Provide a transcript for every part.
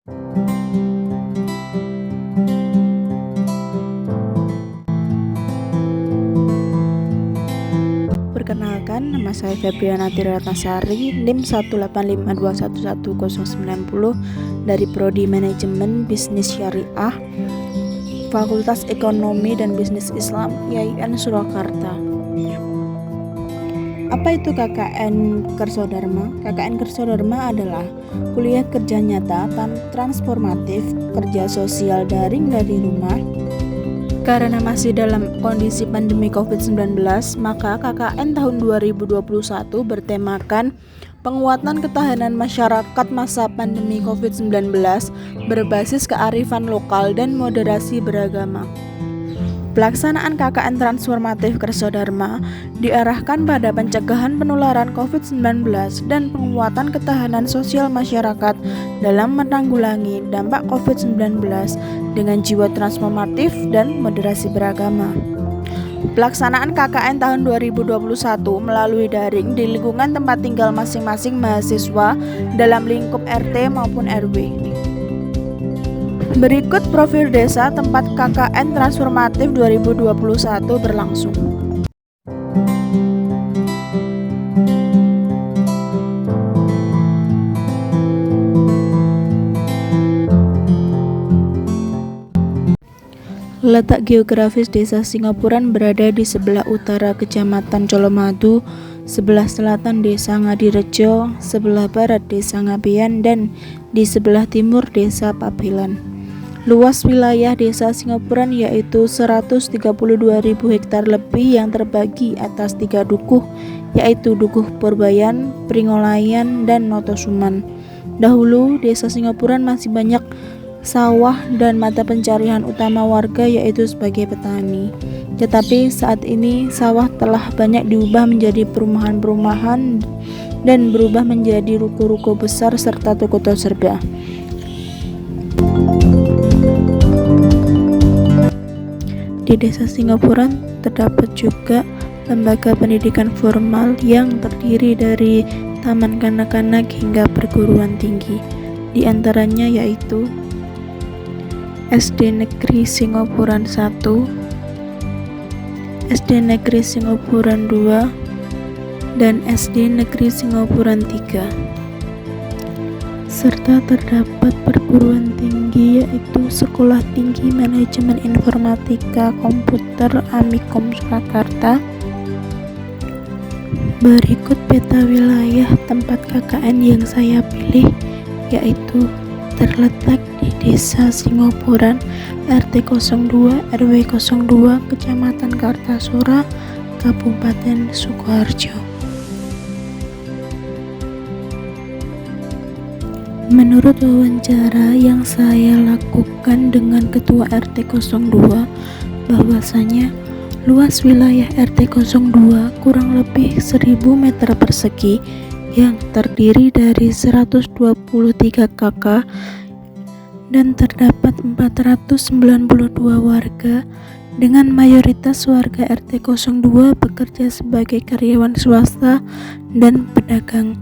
Perkenalkan, nama saya Febriana Ratnasari, NIM 185211090 dari Prodi Manajemen Bisnis Syariah, Fakultas Ekonomi dan Bisnis Islam, IAIN Surakarta. Apa itu KKN Kerso-Dharma? KKN Kerso-Dharma adalah kuliah kerja nyata transformatif, kerja sosial daring dari rumah. Karena masih dalam kondisi pandemi COVID-19, maka KKN tahun 2021 bertemakan penguatan ketahanan masyarakat masa pandemi COVID-19 berbasis kearifan lokal dan moderasi beragama. Pelaksanaan KKN transformatif Kerso-Dharma diarahkan pada pencegahan penularan COVID-19 dan penguatan ketahanan sosial masyarakat dalam menanggulangi dampak COVID-19 dengan jiwa transformatif dan moderasi beragama. Pelaksanaan KKN tahun 2021 melalui daring di lingkungan tempat tinggal masing-masing mahasiswa dalam lingkup RT maupun RW. Berikut profil desa tempat KKN Transformatif 2021 berlangsung. Letak geografis Desa Singopuran berada di sebelah utara Kecamatan Colomadu, sebelah selatan Desa Ngadirejo, sebelah barat Desa Ngabean, dan di sebelah timur Desa Pabelan. Luas wilayah Desa Singopuran yaitu 132.000 hektar lebih yang terbagi atas 3 dukuh, yaitu Dukuh Purbayan, Pringolayan, dan Notosuman. Dahulu Desa Singopuran masih banyak sawah dan mata pencarian utama warga yaitu sebagai petani. Tetapi saat ini sawah telah banyak diubah menjadi perumahan-perumahan dan berubah menjadi ruko-ruko besar serta toko serba. Di Desa Singopuran terdapat juga lembaga pendidikan formal yang terdiri dari taman kanak-kanak hingga perguruan tinggi. Di antaranya yaitu SD Negeri Singopuran 1, SD Negeri Singopuran 2, dan SD Negeri Singopuran 3. Serta terdapat perguruan tinggi yaitu Sekolah Tinggi Manajemen Informatika Komputer Amikom Surakarta. Berikut peta wilayah tempat KKN yang saya pilih, yaitu terletak di Desa Singopuran, RT 02, RW 02, Kecamatan Kartasura, Kabupaten Sukoharjo. Menurut wawancara yang saya lakukan dengan Ketua RT 02, bahwasanya luas wilayah RT 02 kurang lebih 1000 meter persegi yang terdiri dari 123 KK dan terdapat 492 warga dengan mayoritas warga RT 02 bekerja sebagai karyawan swasta dan pedagang.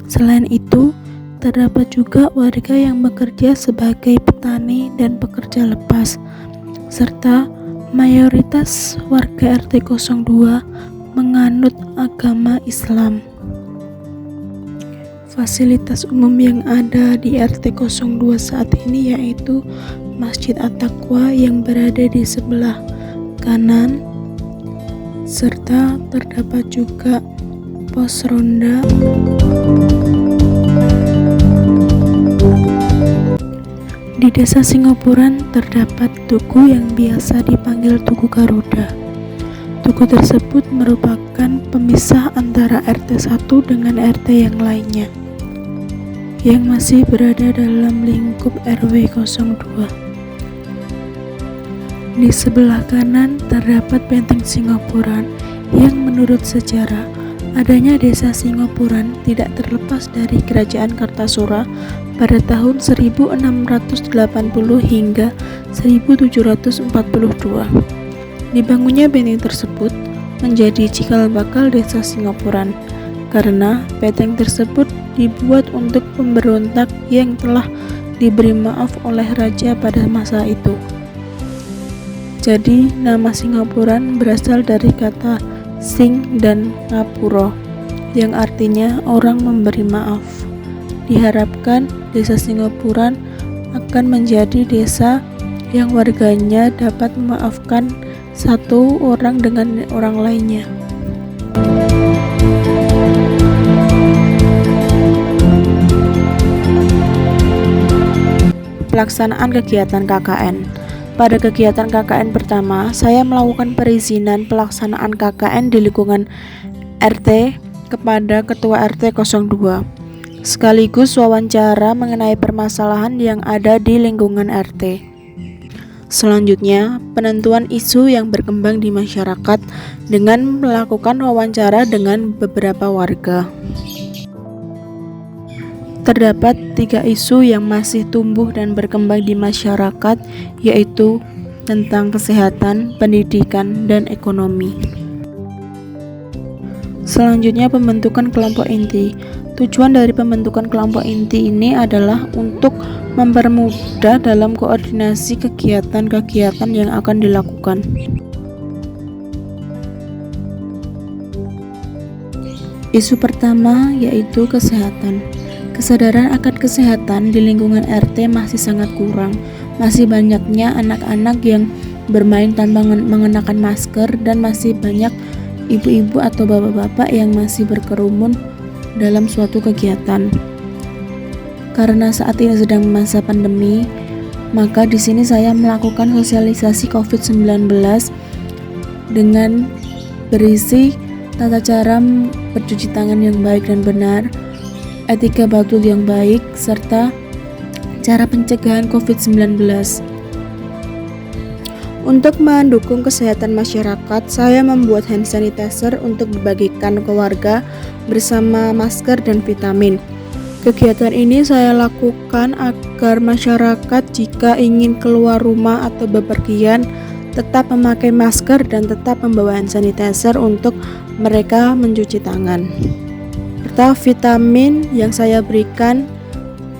Selain itu, terdapat juga warga yang bekerja sebagai petani dan pekerja lepas, serta mayoritas warga RT 02 menganut agama Islam. Fasilitas umum yang ada di RT 02 saat ini yaitu Masjid At-Taqwa yang berada di sebelah kanan, serta terdapat juga pos ronda. Di Desa Singopuran terdapat tugu yang biasa dipanggil Tugu Garuda. Tugu tersebut merupakan pemisah antara RT 1 dengan RT yang lainnya, yang masih berada dalam lingkup RW 02. Di sebelah kanan terdapat Benteng Singopuran yang menurut sejarah adanya Desa Singopuran tidak terlepas dari Kerajaan Kartasura pada tahun 1680 hingga 1742. Dibangunnya benteng tersebut menjadi cikal bakal Desa Singopuran karena benteng tersebut dibuat untuk pemberontak yang telah diberi maaf oleh raja pada masa itu. Jadi nama Singapuran berasal dari kata Sing dan Ngapura yang artinya orang memberi maaf. Diharapkan desa Singapuran akan menjadi desa yang warganya dapat memaafkan satu orang dengan orang lainnya. Pelaksanaan kegiatan KKN. Pada kegiatan KKN pertama, saya melakukan perizinan pelaksanaan KKN di lingkungan RT kepada Ketua RT 02, sekaligus wawancara mengenai permasalahan yang ada di lingkungan RT. Selanjutnya, penentuan isu yang berkembang di masyarakat dengan melakukan wawancara dengan beberapa warga. Terdapat 3 isu yang masih tumbuh dan berkembang di masyarakat, yaitu tentang kesehatan, pendidikan, dan ekonomi. Selanjutnya, pembentukan kelompok inti. Tujuan dari pembentukan kelompok inti ini adalah untuk mempermudah dalam koordinasi kegiatan-kegiatan yang akan dilakukan. Isu pertama yaitu kesehatan. Kesadaran akan kesehatan di lingkungan RT masih sangat kurang. Masih banyaknya anak-anak yang bermain tanpa mengenakan masker dan masih banyak ibu-ibu atau bapak-bapak yang masih berkerumun dalam suatu kegiatan. Karena saat ini sedang masa pandemi, maka di sini saya melakukan sosialisasi COVID-19 dengan berisi tata cara bercuci tangan yang baik dan benar, etika batuk yang baik, serta cara pencegahan COVID-19. Untuk mendukung kesehatan masyarakat, saya membuat hand sanitizer untuk dibagikan ke warga bersama masker dan vitamin. Kegiatan ini saya lakukan agar masyarakat jika ingin keluar rumah atau bepergian tetap memakai masker dan tetap membawa hand sanitizer untuk mereka mencuci tangan. Serta vitamin yang saya berikan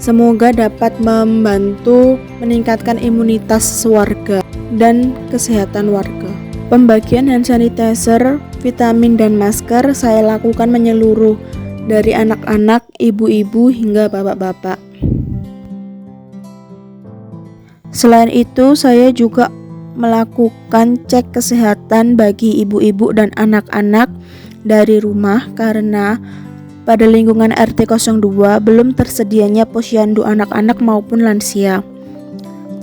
semoga dapat membantu meningkatkan imunitas warga dan kesehatan warga. Pembagian hand sanitizer, vitamin, dan masker saya lakukan menyeluruh dari anak-anak, ibu-ibu, hingga bapak-bapak. Selain itu, saya juga melakukan cek kesehatan bagi ibu-ibu dan anak-anak dari rumah karena pada lingkungan RT 02 belum tersedianya posyandu anak-anak maupun lansia.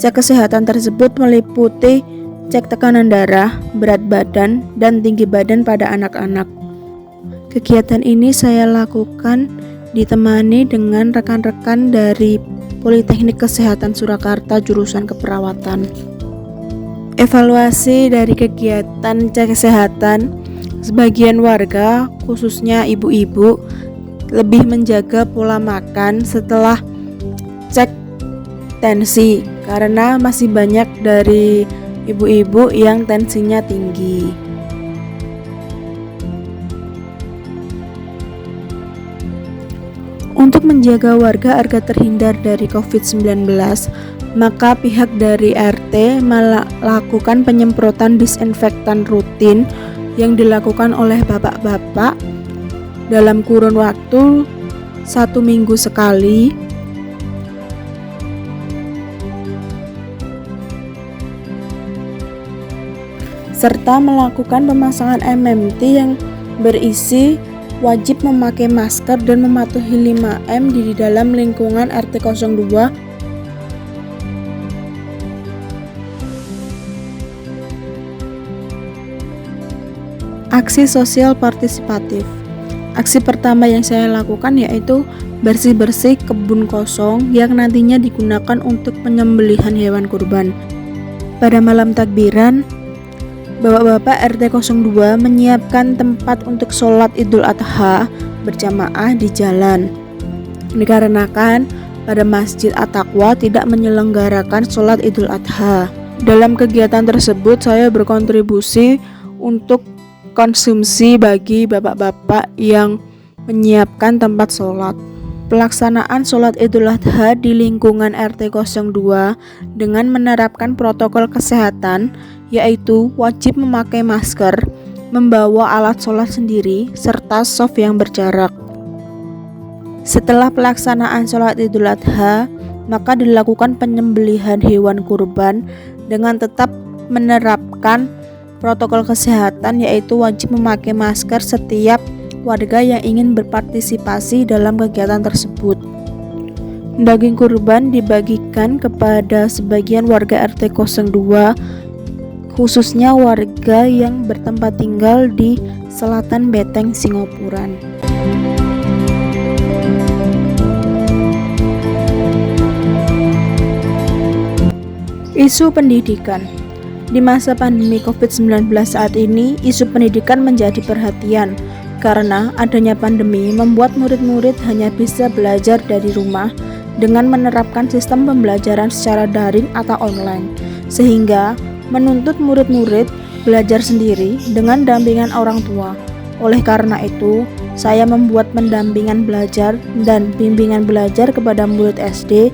Cek kesehatan tersebut meliputi cek tekanan darah, berat badan, dan tinggi badan pada anak-anak. Kegiatan ini saya lakukan ditemani dengan rekan-rekan dari Politeknik Kesehatan Surakarta jurusan keperawatan. Evaluasi dari kegiatan cek kesehatan, sebagian warga, khususnya ibu-ibu, lebih menjaga pola makan setelah cek tensi karena masih banyak dari ibu-ibu yang tensinya tinggi. Untuk menjaga warga agar terhindar dari COVID-19, maka pihak dari RT melakukan penyemprotan disinfektan rutin yang dilakukan oleh bapak-bapak dalam kurun waktu 1 minggu sekali. Serta melakukan pemasangan MMT yang berisi wajib memakai masker dan mematuhi 5M di dalam lingkungan RT 02. Aksi sosial partisipatif. Aksi pertama yang saya lakukan yaitu bersih-bersih kebun kosong yang nantinya digunakan untuk penyembelihan hewan kurban. Pada malam takbiran, Bapak-bapak RT 02 menyiapkan tempat untuk sholat Idul Adha berjamaah di jalan. Dikarenakan pada Masjid At-Taqwa tidak menyelenggarakan sholat Idul Adha. Dalam kegiatan tersebut saya berkontribusi untuk konsumsi bagi bapak-bapak yang menyiapkan tempat sholat. pelaksanaan sholat Idul Adha di lingkungan RT 02 dengan menerapkan protokol kesehatan, yaitu wajib memakai masker, membawa alat sholat sendiri, serta shaf yang berjarak. Setelah pelaksanaan sholat Idul Adha, maka dilakukan penyembelihan hewan kurban dengan tetap menerapkan protokol kesehatan, yaitu wajib memakai masker setiap warga yang ingin berpartisipasi dalam kegiatan tersebut. Daging kurban dibagikan kepada sebagian warga RT 02, khususnya warga yang bertempat tinggal di Selatan Beteng, Singopuran. Isu pendidikan. Di masa pandemi COVID-19 saat ini, isu pendidikan menjadi perhatian karena adanya pandemi membuat murid-murid hanya bisa belajar dari rumah dengan menerapkan sistem pembelajaran secara daring atau online, sehingga menuntut murid-murid belajar sendiri dengan dampingan orang tua. Oleh karena itu, saya membuat pendampingan belajar dan bimbingan belajar kepada murid SD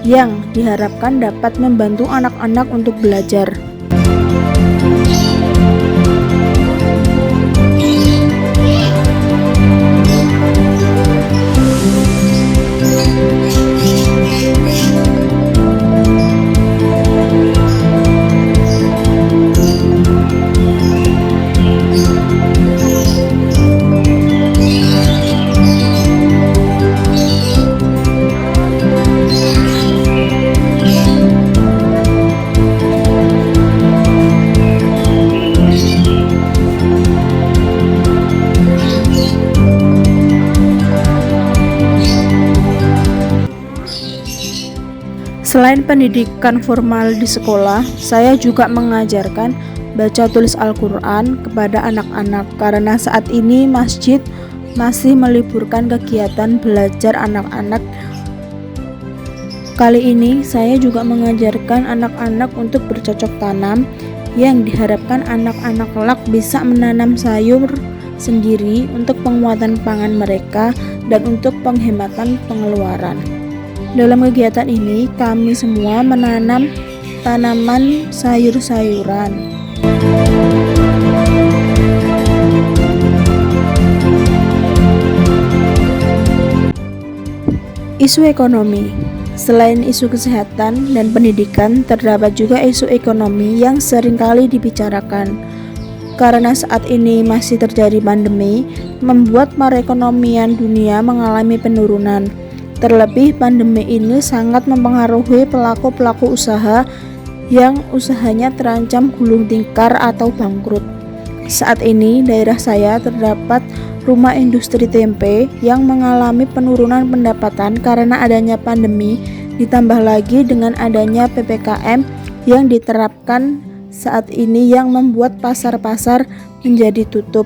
yang diharapkan dapat membantu anak-anak untuk belajar. Selain pendidikan formal di sekolah, saya juga mengajarkan baca tulis Al-Quran kepada anak-anak karena saat ini masjid masih meliburkan kegiatan belajar anak-anak. Kali ini saya juga mengajarkan anak-anak untuk bercocok tanam yang diharapkan anak-anak kelak bisa menanam sayur sendiri untuk penguatan pangan mereka dan untuk penghematan pengeluaran. Dalam kegiatan ini, kami semua menanam tanaman sayur-sayuran. Isu ekonomi. Selain isu kesehatan dan pendidikan, terdapat juga isu ekonomi yang seringkali dibicarakan. Karena saat ini masih terjadi pandemi, membuat perekonomian dunia mengalami penurunan. Terlebih pandemi ini sangat mempengaruhi pelaku-pelaku usaha yang usahanya terancam gulung tikar atau bangkrut. Saat ini daerah saya terdapat rumah industri tempe yang mengalami penurunan pendapatan karena adanya pandemi, ditambah lagi dengan adanya PPKM yang diterapkan saat ini yang membuat pasar-pasar menjadi tutup.